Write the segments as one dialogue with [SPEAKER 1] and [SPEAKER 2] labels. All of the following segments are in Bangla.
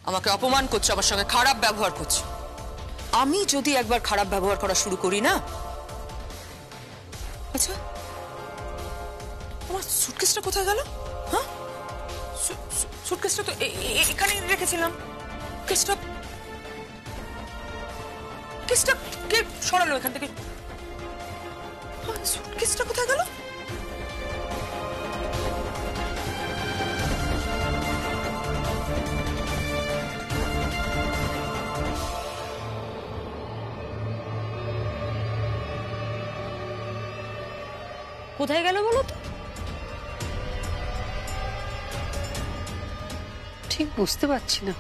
[SPEAKER 1] আমাকে অপমান করছো, আমার সঙ্গে খারাপ ব্যবহার করছো। আমি যদি একবার খারাপ ব্যবহার করা শুরু করি না, আচ্ছা আমার সুটকেসটা কোথায় গেল? হ্যাঁ, সুটকেসটা তো এখানেই রেখেছিলাম। কেসটা কে সরালো এখান থেকে? সুটকেসটা কোথায় গেল?
[SPEAKER 2] কোথায় গেল বলো তো? ঠিক বুঝতে পারছি না।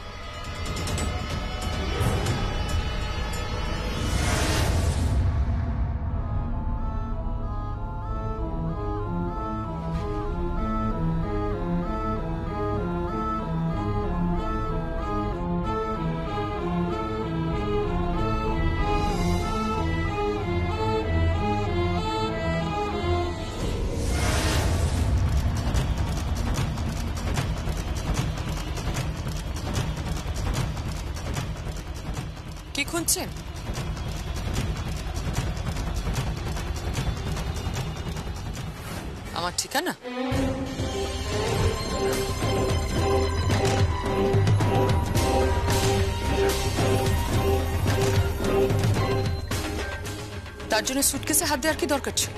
[SPEAKER 1] কি খুঁজছেন? আমার ঠিকানা? তার জন্য সুটকেসে হাত দেওয়ার কি দরকার ছিল?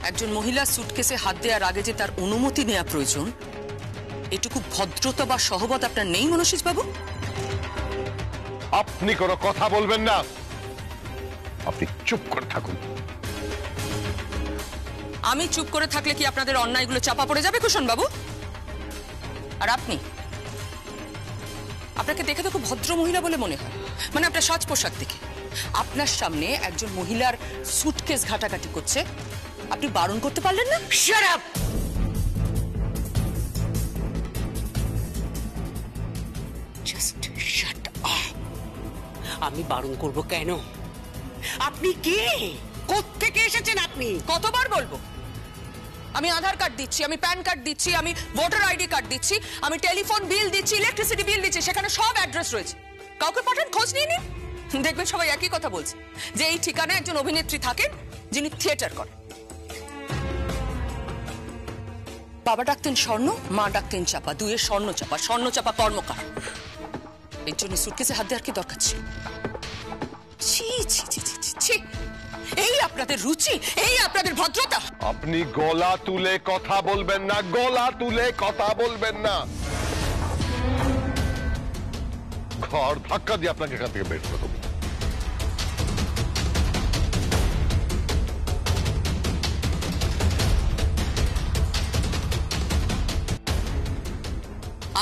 [SPEAKER 1] একজন মহিলা সুটকেসে হাত দেওয়ার আগে যে তার অনুমতি নেওয়া প্রয়োজন, এটুকু ভদ্রতা বা সহবত আপনার নেই মনোশীজ বাবু?
[SPEAKER 3] আপনি কোনো কথা বলবেন না, আপনি চুপ করে থাকুন।
[SPEAKER 1] আমি চুপ করে থাকলে কি আপনাদের অন্যায়গুলো চাপা পড়ে যাবে কুশন বাবু? আর আপনি, আপনাকে দেখে তো খুব ভদ্র মহিলা বলে মনে হয়, মানে আপনার সাজ পোশাক দেখে। আপনার সামনে একজন মহিলার সুটকেস ঘাটাঘাটি করছে, আপনি বারণ করতে পারলেন না? Shut up!
[SPEAKER 4] Just shut up. আমি বারণ করব কেন? আপনি কে? কোত্থেকে এসেছেন আপনি?
[SPEAKER 1] কতবার বলবো? আমি আধার কার্ড দিচ্ছি, আমি প্যান কার্ড দিচ্ছি, আমি ভোটার আইডি কার্ড দিচ্ছি, আমি টেলিফোন বিল দিচ্ছি, ইলেকট্রিসিটি বিল দিচ্ছি, সেখানে সব অ্যাড্রেস রয়েছে। কাউকে পাঠান, খোঁজ নিয়ে নিন, দেখবেন সবাই একই কথা বলছে যে এই ঠিকানায় একজন অভিনেত্রী থাকেন যিনি থিয়েটার করেন। বাবা ডাকতেন স্বর্ণ, মা ডাকতেন চাপা, দুয়ের স্বর্ণ চাপা কর্মকার। এর জন্য সুটকেসে হাত দেওয়ার কি দরকার ছিল? ছি ছি ছি ছি ছি, এই আপনাদের রুচি, এই আপনাদের ভদ্রতা।
[SPEAKER 3] আপনি গলা তুলে কথা বলবেন না, গলা তুলে কথা বলবেন না। ঘর ধাক্কা দিয়ে আপনাকে এখান থেকে বের করে দেবো।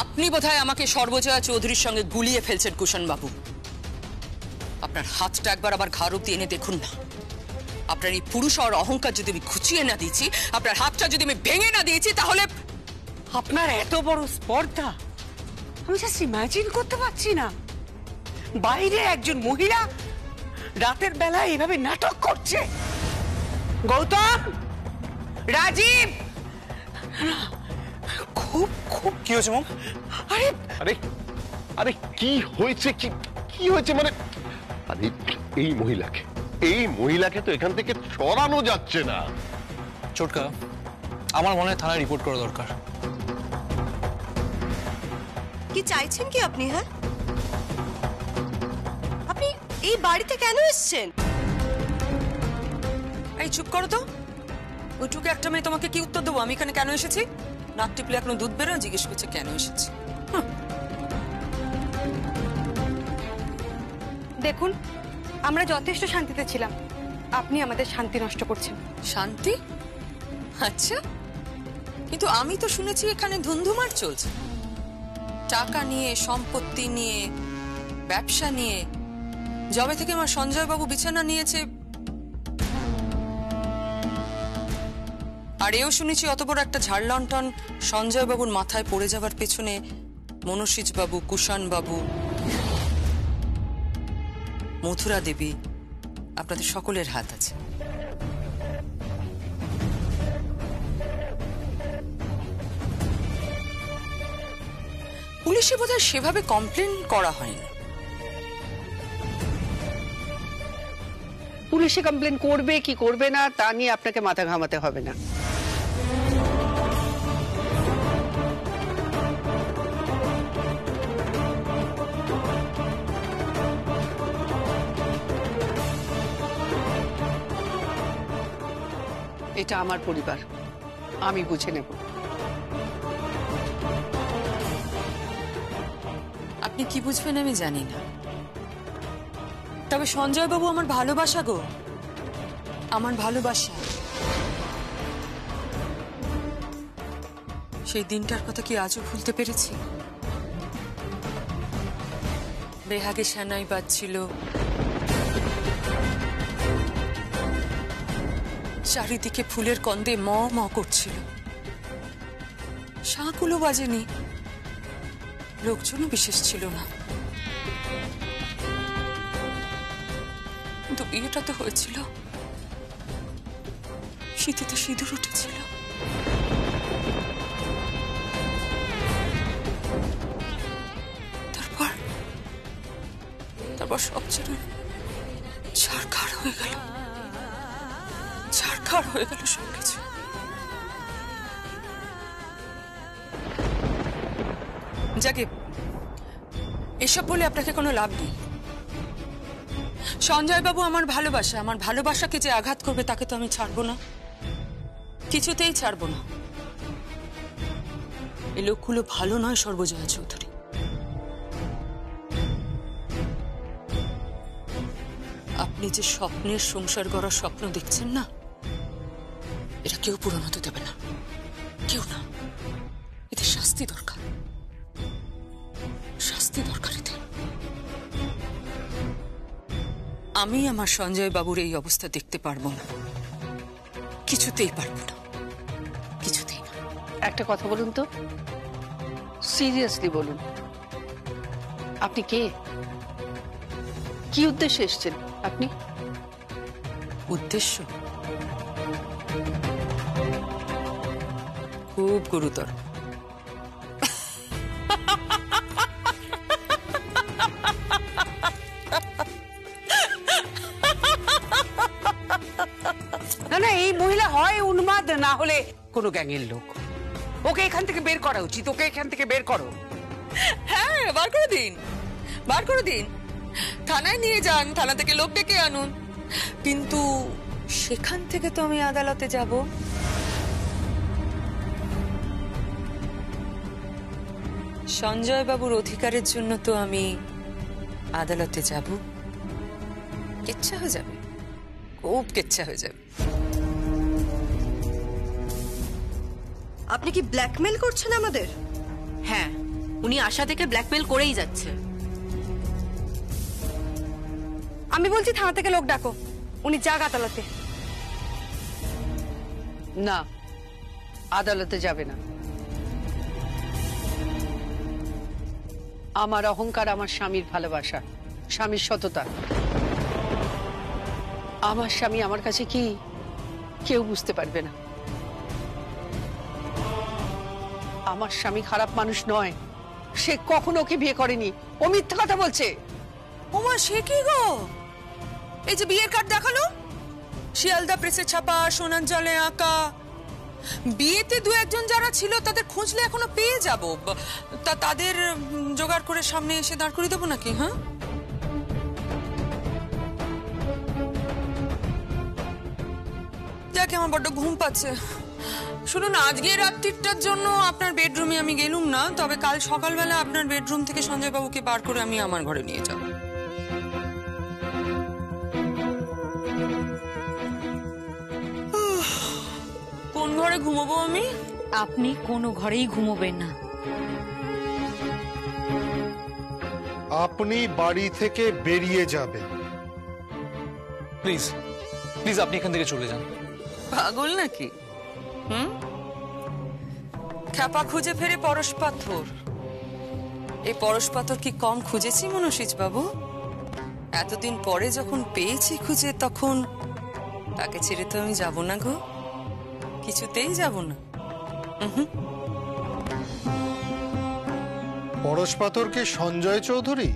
[SPEAKER 1] আপনি বোধহয় আমাকে সর্বজয়া চৌধুরীর সঙ্গে গুলিয়ে ফেলছেন কুশন বাবু। আপনার হাতটা একবার আবার ঘাড় অব্দি এনে দেখুন না। আপনার এই পুরুষ আর অহংকার যদি আমি খুঁচিয়ে না দিয়েছি, আপনার হাতটা যদি আমি ভেঙে না দিয়েছি, তাহলে
[SPEAKER 4] আপনার এত বড় স্পর্ধা আমি জাস্ট ইমাজিন করতে পারছি না। বাইরে একজন মহিলা রাতের বেলা এভাবে নাটক করছে। গৌতম, রাজীব, খুব খুব
[SPEAKER 3] কি হয়েছে মম?
[SPEAKER 4] আরে
[SPEAKER 3] আরে আরে কি হয়েছে? কি হয়েছে মানে? আরে এই মহিলাকে তো এখান থেকে সরানো যাচ্ছে না।
[SPEAKER 5] ছোটকা, আমার মনে হয় থানায় রিপোর্ট করা দরকার।
[SPEAKER 6] কি চাইছেন কি আপনি? হ্যাঁ, আপনি এই বাড়িতে কেন এসেছেন?
[SPEAKER 1] এই চুপ করো তো। ওইটুকু একটা মেয়ে তোমাকে কি উত্তর দেবো? আমি এখানে কেন এসেছি? নাক টিপলে এখনো দুধ বেরোয়, জিজ্ঞেস করছে কেন এসেছি।
[SPEAKER 7] দেখুন, আমরা যথেষ্ট শান্তিতে ছিলাম, আপনি আমাদের শান্তি নষ্ট করছেন।
[SPEAKER 1] শান্তি? আচ্ছা, কিন্তু আমি তো শুনেছি এখানে ধুন্ধুমার চলছে, টাকা নিয়ে, সম্পত্তি নিয়ে, ব্যবসা নিয়ে। যবে থেকে আমার সঞ্জয় বাবু বিছানা নিয়েছে, আর এও শুনেছি অত বড় একটা ঝাড়লণ্ঠন সঞ্জয় বাবুর মাথায় পড়ে যাবার পেছনে মনোশীজ বাবু, কুষাণ বাবু, মথুরা দেবী, আপনাদের সকলের হাত আছে। পুলিশে বোধহয় সেভাবে কমপ্লেন করা হয়নি।
[SPEAKER 2] পুলিশে কমপ্লেন করবে কি করবে না তা নিয়ে আপনাকে মাথা ঘামাতে হবে না। এটা আমার পরিবার, আমি বুঝে নেব।
[SPEAKER 1] আপনি কি বুঝবেন আমি জানি না, তবে সঞ্জয় বাবু আমার ভালোবাসা গো, আমার ভালোবাসা। সেই দিনটার কথা কি আজও ভুলতে পেরেছি? বেহাগে সানাই বাজছিল, চারিদিকে ফুলের কন্দে ম ম করছিল, শাঁখগুলো বাজেনি, লোকজনও বিশেষ ছিল না, কিন্তু বিয়েটা তো হয়েছিল, শীতেতে সিঁদুর উঠেছিল। তারপর সব যেন ছাড়খাড় হয়ে গেল, ছাড়খাড় হয়ে গেল সবকিছু। যাকে এসব বলে আপনাকে কোনো লাভ নেই। সঞ্জয় বাবু আমার ভালোবাসা, আমার ভালোবাসাকে যে আঘাত করবে তাকে তো আমি ছাড়বো না, কিছুতেই ছাড়বো না। এই লোকগুলো ভালো নয় সর্বজয়া চৌধুরী। আপনি যে স্বপ্নের সংসার গড়ার স্বপ্ন দেখছেন না, এটা কেউ পূরণ হতে দেবে না, কেউ না। এতে শাস্তি দরকার, শাস্তি দরকার এতে। আমি আমার সঞ্জয় বাবুর এই অবস্থা দেখতে পারবো না, কিছুতেই পারবো না, কিছুতেই না।
[SPEAKER 2] একটা কথা বলুন তো, সিরিয়াসলি বলুন, আপনি কে? কি উদ্দেশ্যে এসেছেন আপনি?
[SPEAKER 1] উদ্দেশ্য খুব গুরুতর।
[SPEAKER 4] না না, এই মহিলা হয় উন্মাদ, না হলে কোনো গ্যাংয়ের লোক। ওকে এখান থেকে বের করা উচিত, ওকে এখান থেকে বের করো।
[SPEAKER 1] হ্যাঁ, বার করে দিন, বার করে দিন, থানায় নিয়ে যান, থানা থেকে লোক ডেকে আনুন, কিন্তু সেখান থেকে তো আমি আদালতে যাব। সঞ্জয় বাবুর অধিকারের জন্য তো আমি আদালতে যাব। কেচ্ছা হয়ে যাবে, খুব কেচ্ছা হয়ে যাবে।
[SPEAKER 6] আপনি কি ব্ল্যাকমেল করছেন আমাদের?
[SPEAKER 8] হ্যাঁ, উনি আশা থেকে ব্ল্যাকমেল করেই যাচ্ছে।
[SPEAKER 7] আমি বলছি থানা থেকে লোক ডাকো, উনি যাক আদালতে।
[SPEAKER 2] না, আদালতে যাবে না। আমার অহংকার, আমার স্বামীর ভালোবাসা, স্বামীর সততা। আমার স্বামী আমার কাছে কি কেউ বুঝতে পারবে না। আমার স্বামী খারাপ মানুষ নয়, সে কখনো ওকে বিয়ে করেনি, ও মিথ্যা কথা বলছে।
[SPEAKER 1] ওমা, সে কি গো? এই যে বিয়ের কার্ড দেখালো, শিয়ালদা প্রেসে ছাপা, সোনার জলে আঁকা, বিয়েতে দু একজন যারা ছিল তাদের খুঁজলে এখনো পেয়ে যাব, তাদের জোগাড় করে সামনে এসে দাঁড় করিয়ে দেবো নাকি? হ্যাঁ, যাকে আমার বড্ড ঘুম পাচ্ছে। শুনুন, আজকে রাত্রিটার জন্য আপনার বেডরুমে আমি গেলুম না, তবে কাল সকালবেলা আপনার বেডরুম থেকে সঞ্জয় বাবুকে বার করে আমি আমার ঘরে নিয়ে যাব। কোন ঘরে ঘুমাবো আমি?
[SPEAKER 8] আপনি কোনো ঘরেই ঘুমোবেন না।
[SPEAKER 9] আপনি বাড়ি থেকে বেরিয়ে যাবেন।
[SPEAKER 5] প্লিজ প্লিজ আপনি এখান থেকে চলে যান।
[SPEAKER 1] পাগল নাকি? খ্যাপা খুঁজে ফেরে পরশ পাথর। এই পরশ পাথর কি কম খুঁজেছি মনসিজ বাবু? এতদিন পরে যখন পেয়েছি খুঁজে, তখন তাকে ছেড়ে তো আমি যাব না গো, কিছুতেই যাব না।
[SPEAKER 9] পরশ পাথরকে সঞ্জয় চৌধুরী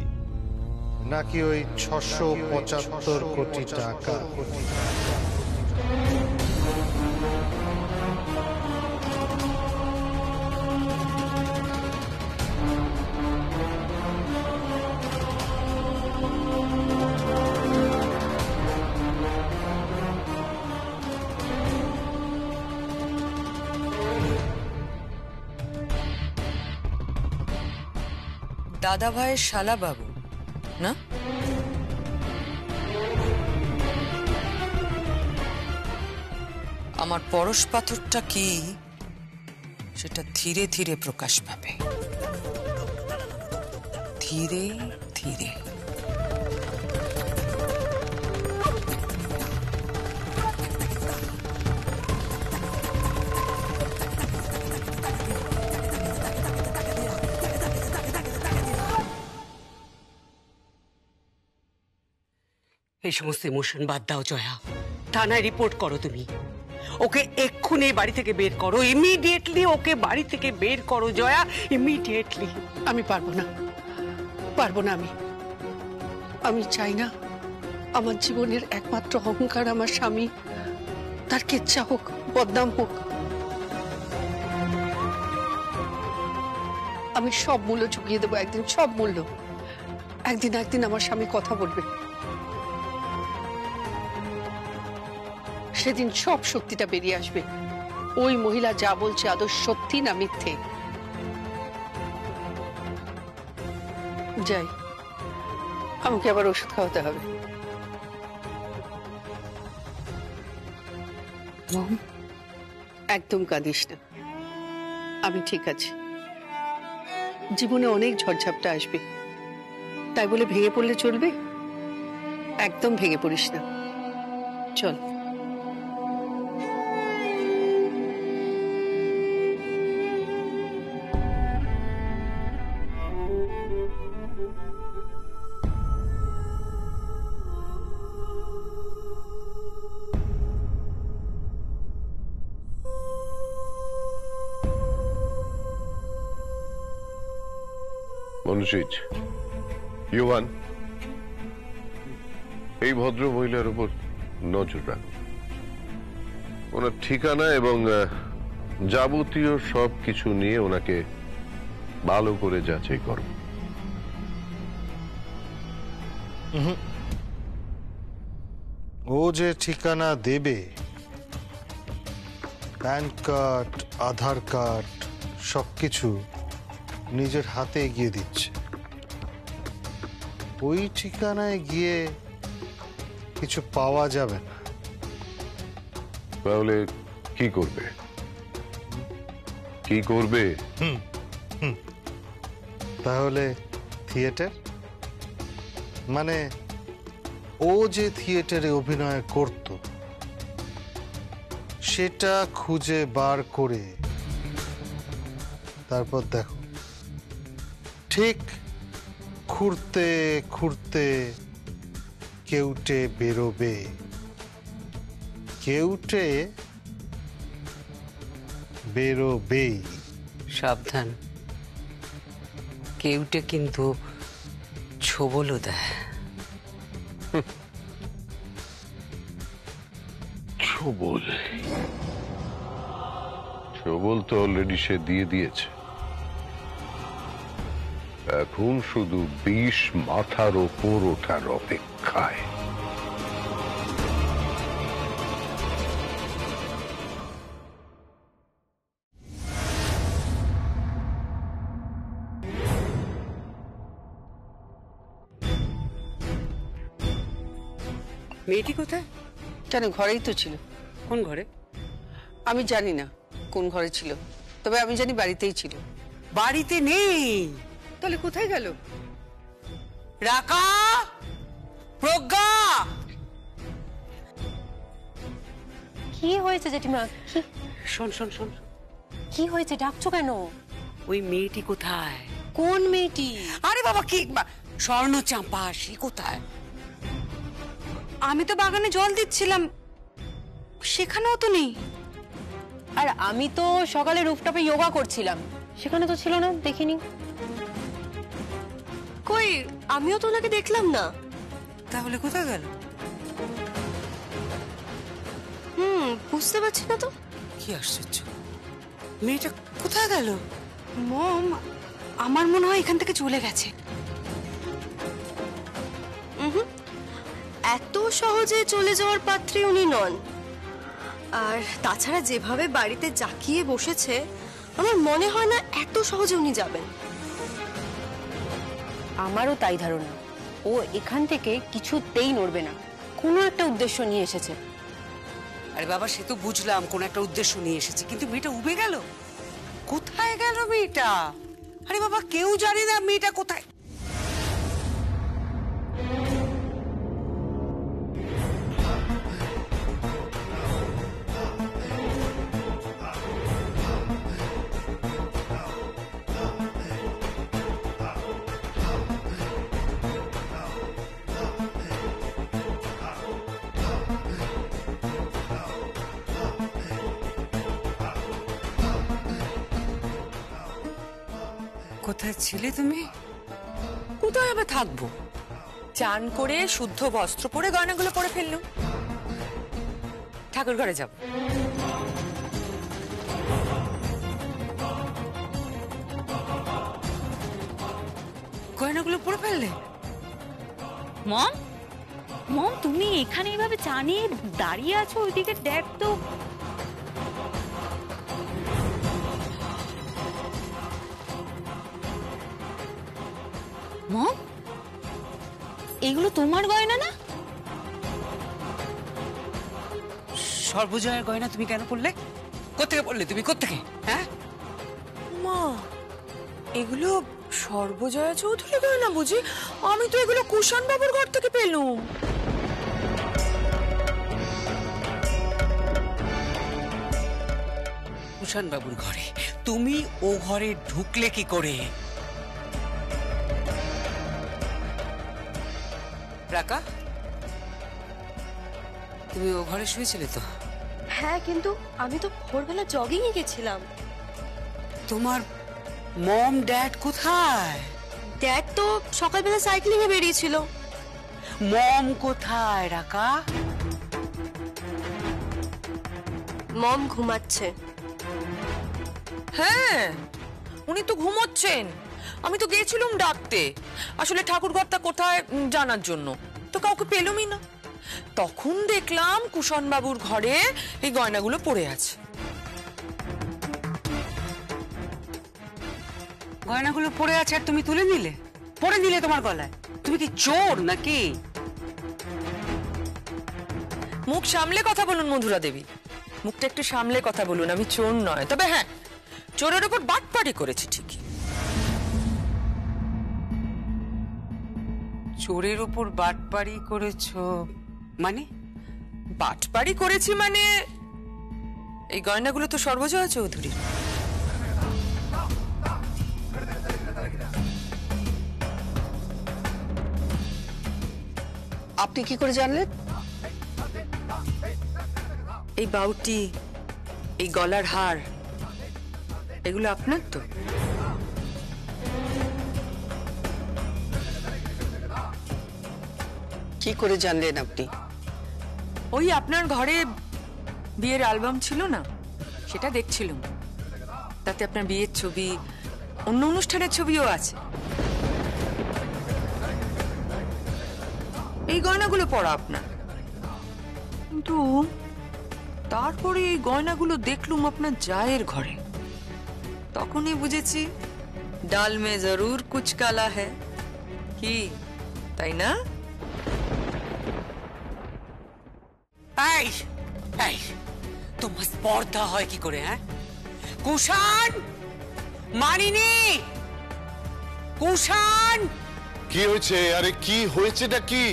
[SPEAKER 9] নাকি ওই 675 কোটি টাকা?
[SPEAKER 1] দাদা ভাইয়ের শালা বাবু না? আমার পরশ পাথরটা কি সেটা ধীরে ধীরে প্রকাশ পাবে, ধীরে ধীরে।
[SPEAKER 2] এই সমস্ত ইমোশন বাদ দাও জয়া, থানায় রিপোর্ট করো তুমি। ওকে এক্ষুনি বাড়ি থেকে বের করো, ইমিডিয়েটলি ওকে বাড়ি থেকে বের করো জয়া, ইমিডিয়েটলি। আমি পারবো না, পারবো না। আমি চাই না আমার জীবনের একমাত্র অহংকার আমার স্বামী তার কেচ্ছা হোক, বদনাম হোক। আমি সব মূল্য চুকিয়ে দেবো একদিন, সব মূল্য। একদিন আমার স্বামী কথা বলবে, সেদিন সব সত্যিটা বেরিয়ে আসবে। ওই মহিলা যা বলছে আদৌ সত্যি না মিথ্যে। যাই, আমাকে আবার ওষুধ খাওয়াতে হবে। একদম কাঁদিস না, আমি ঠিক আছি। জীবনে অনেক ঝড়ঝাপটা আসবে, তাই বলে ভেঙে পড়লে চলবে? একদম ভেঙে পড়িস না, চল।
[SPEAKER 3] মনুষিজ, ইউয়ান, এই ভদ্র মহিলার উপর নজর রাখো। ওনার ঠিকানা এবং যাবতীয় সবকিছু নিয়ে ওনাকে ভালো করে যাচাই করো।
[SPEAKER 9] ও যে ঠিকানা দেবে, প্যান কার্ড, আধার কার্ড সবকিছু নিজের হাতে এগিয়ে দিচ্ছে। ওই ঠিকানায় গিয়ে কিছু পাওয়া যাবে না।
[SPEAKER 3] তাহলে কি করবে? কি করবে?
[SPEAKER 9] তাহলে থিয়েটার, মানে ও যে থিয়েটারে অভিনয় করত সেটা খুঁজে বার করে তারপর দেখো, ঠিক খুঁড়তে খুঁড়তে কেউটে বেরোবে। কেউটে বেরোবেই।
[SPEAKER 2] সাবধান, কেউটে কিন্তু ছোবলও দেয়।
[SPEAKER 3] ছোবল? ছোবল তো অলরেডি সে দিয়ে দিয়েছে। এখন শুধু বিষ মাথার ওপর ওঠার অপেক্ষায়।
[SPEAKER 2] মেয়েটি কোথায়?
[SPEAKER 4] কেন, ঘরেই তো ছিল।
[SPEAKER 2] কোন ঘরে?
[SPEAKER 4] আমি জানি না কোন ঘরে ছিল, তবে আমি জানি বাড়িতেই ছিল।
[SPEAKER 2] বাড়িতে নেই, তাহলে কোথায় গেল? রাকা, প্রজ্ঞা।
[SPEAKER 7] কি হয়েছে জেঠিমা?
[SPEAKER 2] শোন শোন শোন,
[SPEAKER 7] কি হয়েছে, ডাকছো কেন?
[SPEAKER 2] ওই মেয়েটি কোথায়?
[SPEAKER 7] কোন মেয়েটি?
[SPEAKER 2] আরে বাবা, কি স্বর্ণ চাম্পা, সে কোথায়?
[SPEAKER 7] আমি তো বাগানে জল দিচ্ছিলাম, সেখানেও তো নেই। আর আমি তো সকালে রুফটপে যোগা করছিলাম, সেখানে তো ছিল না, দেখিনি।
[SPEAKER 6] কই, আমিও তো ওনাকে দেখলাম না।
[SPEAKER 4] তাহলে কোথায় গেল?
[SPEAKER 6] বুঝতে পারছি না তো।
[SPEAKER 4] কি আশ্চর্য, মেয়েটা কোথায় গেল?
[SPEAKER 7] মম, আমার মনে হয় এখান থেকে চলে গেছে।
[SPEAKER 6] এত সহজে চলে যাওয়ার পাত্রী উনি নন। আর তাছাড়া যেভাবে বাড়িতে জাকিয়ে বসেছে, আমার মনে হয় না এত সহজে উনি যাবেন।
[SPEAKER 8] আমারও তাই ধারণা। ও এখান থেকে কিছুতেই নড়বে না, কোনো একটা উদ্দেশ্য নিয়ে এসেছে।
[SPEAKER 4] আরে বাবা, সে তো বুঝলাম কোন একটা উদ্দেশ্য নিয়ে এসেছে, কিন্তু মেয়েটা উবে গেল। কোথায় গেল মেয়েটা? আরে বাবা, কেউ জানে না মেয়েটা কোথায়। কোথায় ছিলে তুমি?
[SPEAKER 1] কোথায় আবার থাকবো? চান করে শুদ্ধ বস্ত্র পরে গয়নাগুলো পরে ফেললুম, ঠাকুর ঘরে যাব।
[SPEAKER 4] গয়নাগুলো পরে ফেললে?
[SPEAKER 10] মম, মম, তুমি এখানে এইভাবে চা নিয়ে দাঁড়িয়ে আছো, ওইদিকে দেখ তো। মম, এগুলো তোমার গয়না না?
[SPEAKER 4] সর্বজয়ের গয়না তুমি কেন পড়লে? কোত্থেকে পড়লে তুমি, কোত্থেকে? হ্যাঁ,
[SPEAKER 1] মা, এগুলো সর্বজয়া চৌধুরী গয়না বুঝি? আমি তো এগুলো কুষাণ বাবুর ঘর থেকে পেলুম।
[SPEAKER 4] কুষাণ বাবুর ঘরে? তুমি ও ঘরে ঢুকলে কি করে? রাকা, তুমি ও ঘরে শুয়েছিলে তো?
[SPEAKER 6] হ্যাঁ, কিন্তু আমি তো ভোরবেলা জগিং এ গেছিলাম।
[SPEAKER 4] তোমার মম ড্যাড কোথায়?
[SPEAKER 6] ড্যাড তো সকালবেলা সাইক্লিং এ বেরিয়েছিল।
[SPEAKER 4] মম কোথায় রাকা?
[SPEAKER 6] মম ঘুমাচ্ছে।
[SPEAKER 1] হ্যাঁ, উনি তো ঘুমোচ্ছেন। আমি তো গেছিলাম ডাকতে, আসলে ঠাকুর ঘরটা কোথায় জানার জন্য, তো কাউকে পেলুমই না। তখন দেখলাম কুষাণ বাবুর ঘরে এই গয়নাগুলো পড়ে আছে।
[SPEAKER 4] গয়নাগুলো পড়ে আছে আর তুমি তুলে নিলে, পড়ে নিলে তোমার গলায়? তুমি কি চোর নাকি?
[SPEAKER 1] মুখ সামলে কথা বলুন মধুরা দেবী, মুখটা একটু সামলে কথা বলুন। আমি চোর নয়, তবে হ্যাঁ, চোরের উপর বাটপাড়ি করেছি ঠিকই।
[SPEAKER 4] চোরের উপর বাটপাড়ি করেছো মানে?
[SPEAKER 1] বাটপাড়ি করেছি মানে এই গয়নাগুলো তো সর্বজয়া চৌধুরীর।
[SPEAKER 4] আপনি কি করে জানলেন?
[SPEAKER 1] এই বাউটি, এই গলার হার, এগুলো আপনার তো?
[SPEAKER 4] কি করে জানলেন আপনি?
[SPEAKER 1] ওই আপনার ঘরে বিয়ের অ্যালবাম ছিল না, সেটা দেখছিলাম। তাতে আপনার বিয়ের ছবি, অন্য অনুষ্ঠানের ছবিও আছে। এই গয়নাগুলো পরা আপনার, কিন্তু তারপরে এই গয়নাগুলো দেখলুম আপনার জায়ের ঘরে। তখনই বুঝেছি ডাল মে জরুর কুছ কালা হ্যায়। কি তাই না?
[SPEAKER 4] এই, এই, তোমার স্পর্ধা হয় কি করে? হ্যাঁ, কুষাণ, মানিনি, কুষাণ।
[SPEAKER 3] কি হয়েছে? আরে কি হয়েছেটা কি?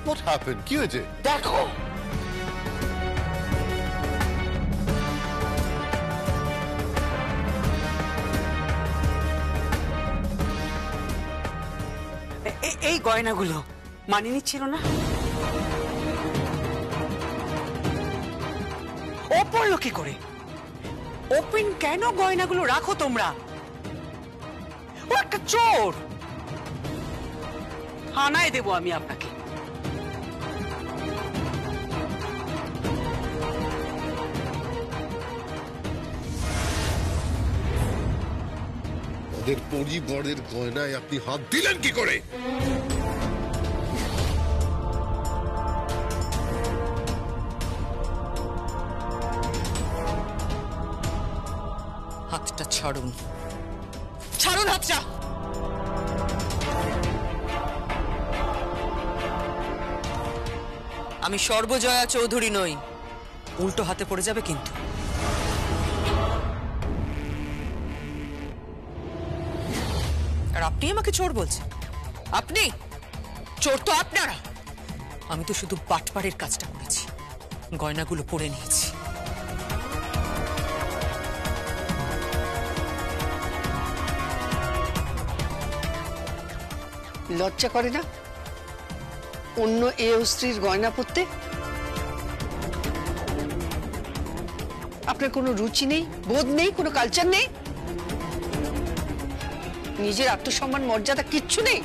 [SPEAKER 3] What happened? কি হয়েছে?
[SPEAKER 4] দেখো, এই গয়নাগুলো মানিনি ছিল না? ও পড়লো কি করে? ওপেন কেন গয়নাগুলো রাখো তোমরা? ও একটা চোর।
[SPEAKER 2] থানায় দেবো আমি আপনাকে।
[SPEAKER 3] ওদের পরিবারের গয়নায় আপনি হাত দিলেন কি করে?
[SPEAKER 1] হাতটা ছাড়ুন, ছাড়ুন হাতটা। আমি সর্বজয়া চৌধুরী নই, উল্টো হাতে পড়ে যাবে কিন্তু। আর আপনি আমাকে চোর বলছেন? আপনি চোর তো আপনারা। আমি তো শুধু বাটপাড়ের কাজটা করেছি, গয়নাগুলো পরে নিয়েছি।
[SPEAKER 4] লজ্জা করে না অন্য এ স্ত্রীর গয়না পরতে? আপনার কোনো রুচি নেই, বোধ নেই, কোনো কালচার নেই, নিজের আত্মসম্মান মর্যাদা কিচ্ছু নেই।